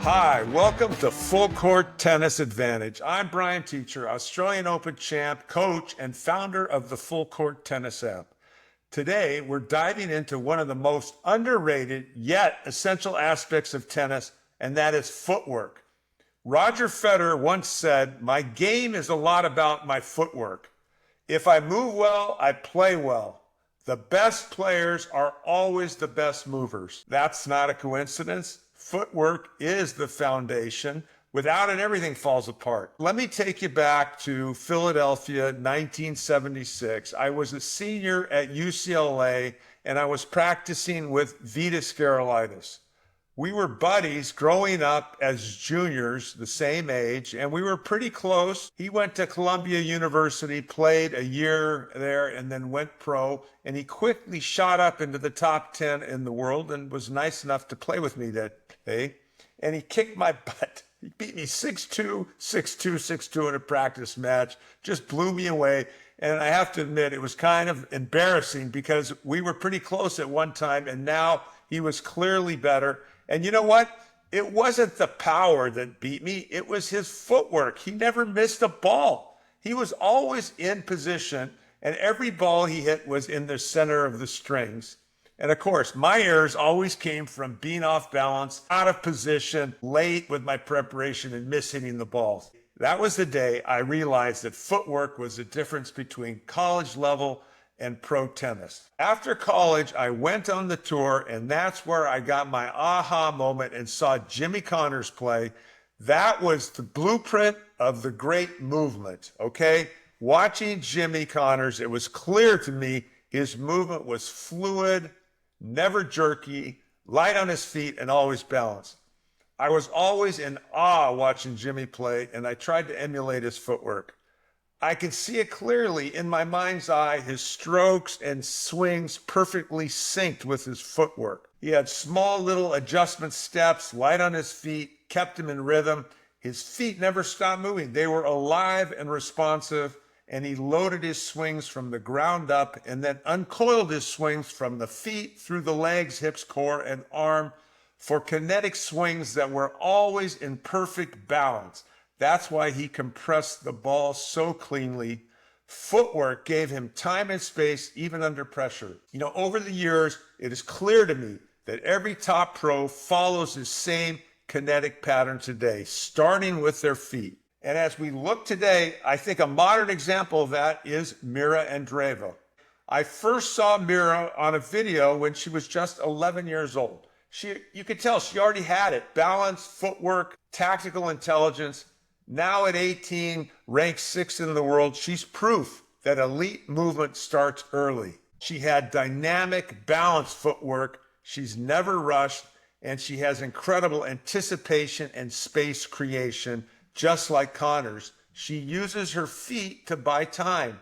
Hi, welcome to Full Court Tennis Advantage. I'm Brian Teacher, Australian Open champ, coach, and founder of the Full Court Tennis app. Today, we're diving into one of the most underrated yet essential aspects of tennis, and that is footwork. Roger Federer once said, "My game is a lot about my footwork. If I move well, I play well. The best players are always the best movers." That's not a coincidence. Footwork is the foundation. Without it, everything falls apart. Let me take you back to Philadelphia, 1976. I was a senior at UCLA, and I was practicing with Vitas Gerulaitis. We were buddies growing up as juniors, the same age, and we were pretty close. He went to Columbia University, played a year there, and then went pro. And he quickly shot up into the top 10 in the world and was nice enough to play with me that day. And he kicked my butt. He beat me 6-2, 6-2, 6-2 in a practice match, just blew me away. And I have to admit, it was kind of embarrassing because we were pretty close at one time, and now he was clearly better. And you know what? It wasn't the power that beat me. It was his footwork. He never missed a ball. He was always in position, and every ball he hit was in the center of the strings. And of course, my errors always came from being off balance, out of position, late with my preparation, and mishitting the balls. That was the day I realized that footwork was the difference between college level and pro tennis. After college, I went on the tour, and that's where I got my aha moment and saw Jimmy Connors play. That was the blueprint of the great movement, okay? Watching Jimmy Connors, it was clear to me his movement was fluid, never jerky, light on his feet, and always balanced. I was always in awe watching Jimmy play, and I tried to emulate his footwork. I can see it clearly in my mind's eye, his strokes and swings perfectly synced with his footwork. He had small little adjustment steps, light on his feet, kept him in rhythm. His feet never stopped moving. They were alive and responsive, and he loaded his swings from the ground up and then uncoiled his swings from the feet through the legs, hips, core, and arm for kinetic swings that were always in perfect balance. That's why he compressed the ball so cleanly. Footwork gave him time and space, even under pressure. Over the years, it is clear to me that every top pro follows the same kinetic pattern today, starting with their feet. And as we look today, I think a modern example of that is Mira Andreeva. I first saw Mira on a video when she was just 11 years old. You could tell she already had it: balance, footwork, tactical intelligence. Now at 18, ranked 6th in the world, she's proof that elite movement starts early. She had dynamic, balanced footwork. She's never rushed, and she has incredible anticipation and space creation, just like Connors. She uses her feet to buy time.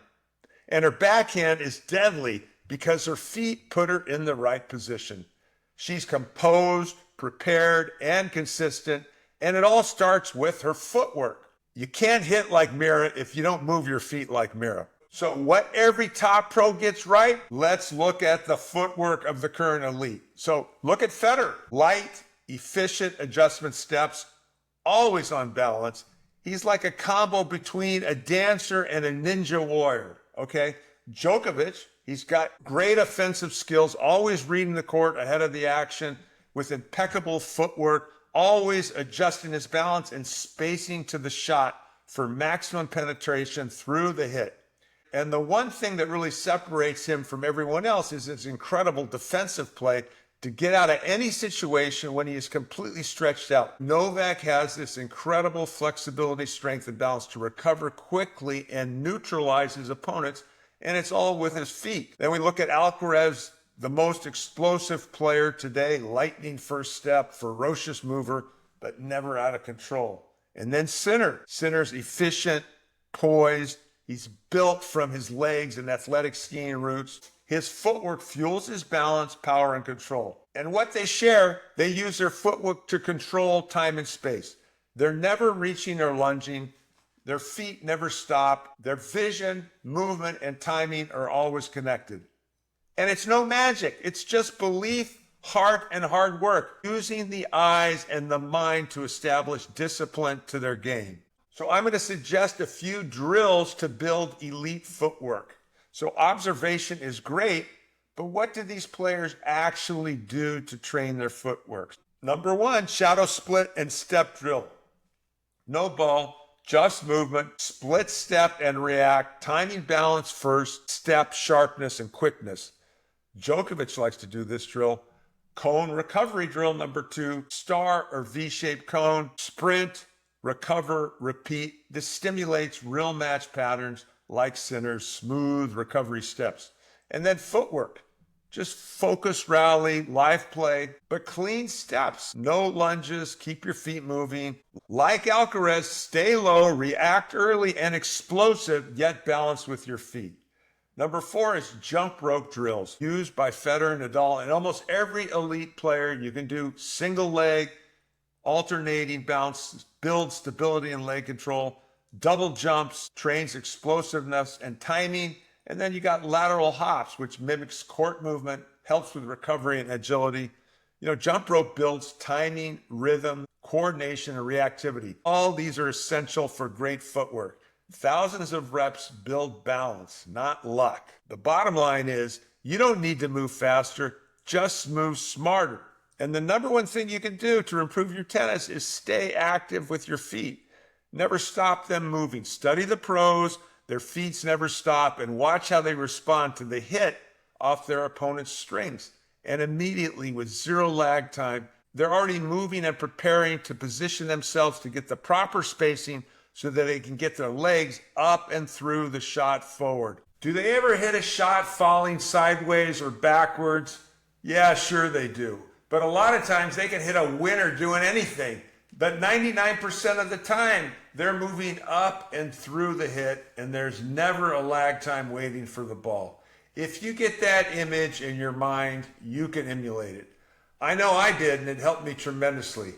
And her backhand is deadly because her feet put her in the right position. She's composed, prepared, and consistent. And it all starts with her footwork. You can't hit like Mira if you don't move your feet like Mira. So what every top pro gets right, let's look at the footwork of the current elite. So look at Federer. Light, efficient adjustment steps, always on balance. He's like a combo between a dancer and a ninja warrior, okay? Djokovic, he's got great offensive skills, always reading the court ahead of the action with impeccable footwork, always adjusting his balance and spacing to the shot for maximum penetration through the hit. And the one thing that really separates him from everyone else is his incredible defensive play to get out of any situation when he is completely stretched out. Novak has this incredible flexibility, strength, and balance to recover quickly and neutralize his opponents, and it's all with his feet. Then we look at Alcaraz, the most explosive player today, lightning first step, ferocious mover, but never out of control. And then Sinner's efficient, poised. He's built from his legs and athletic skiing roots. His footwork fuels his balance, power, and control. And what they share, they use their footwork to control time and space. They're never reaching or lunging. Their feet never stop. Their vision, movement, and timing are always connected. And it's no magic. It's just belief, Heart and hard work, using the eyes and the mind to establish discipline to their game. So I'm going to suggest a few drills to build elite footwork. So observation is great, but what do these players actually do to train their footwork? Number one, shadow split and step drill. No ball, just movement, split step and react, timing balance first, step, sharpness, and quickness. Djokovic likes to do this drill. Cone recovery drill number two, star or V-shaped cone, sprint, recover, repeat. This stimulates real match patterns like Sinner's smooth recovery steps. And then footwork, just focus, rally, live play, but clean steps, no lunges, keep your feet moving. Like Alcaraz, stay low, react early and explosive, yet balanced with your feet. Number four is jump rope drills used by Federer, Nadal, and almost every elite player. You can do single leg, alternating bounce, build stability and leg control, double jumps, trains explosiveness and timing. And then you got lateral hops, which mimics court movement, helps with recovery and agility. Jump rope builds timing, rhythm, coordination, and reactivity. All these are essential for great footwork. Thousands of reps build balance, not luck. The bottom line is you don't need to move faster, just move smarter. And the number one thing you can do to improve your tennis is stay active with your feet. Never stop them moving. Study the pros. Their feet never stop, and watch how they respond to the hit off their opponent's strings. And immediately, with zero lag time, they're already moving and preparing to position themselves to get the proper spacing so that they can get their legs up and through the shot forward. Do they ever hit a shot falling sideways or backwards? Yeah, sure they do. But a lot of times they can hit a winner doing anything. But 99% of the time, they're moving up and through the hit, and there's never a lag time waiting for the ball. If you get that image in your mind, you can emulate it. I know I did, and it helped me tremendously.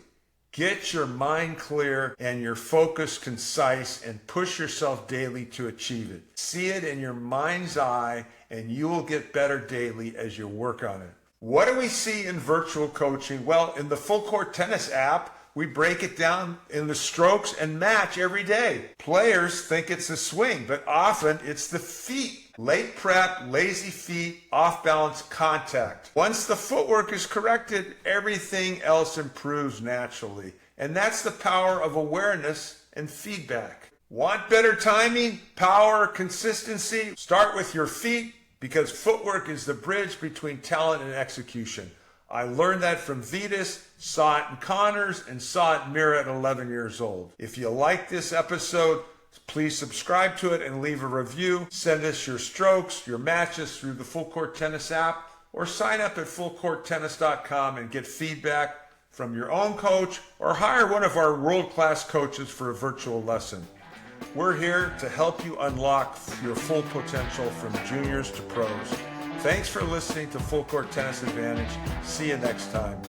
Get your mind clear and your focus concise and push yourself daily to achieve it. See it in your mind's eye, and you will get better daily as you work on it. What do we see in virtual coaching? Well, in the Full Court Tennis app, we break it down in the strokes and match every day. Players think it's the swing, but often it's the feet. Late prep, lazy feet, off-balance contact. Once the footwork is corrected, everything else improves naturally. And that's the power of awareness and feedback. Want better timing, power, consistency? Start with your feet, because footwork is the bridge between talent and execution. I learned that from Vitas, saw it in Connors, and saw it in Mira at 11 years old. If you like this episode, please subscribe to it and leave a review. Send us your strokes, your matches through the Full Court Tennis app, or sign up at fullcourttennis.com and get feedback from your own coach, or hire one of our world-class coaches for a virtual lesson. We're here to help you unlock your full potential from juniors to pros. Thanks for listening to Full Court Tennis Advantage. See you next time.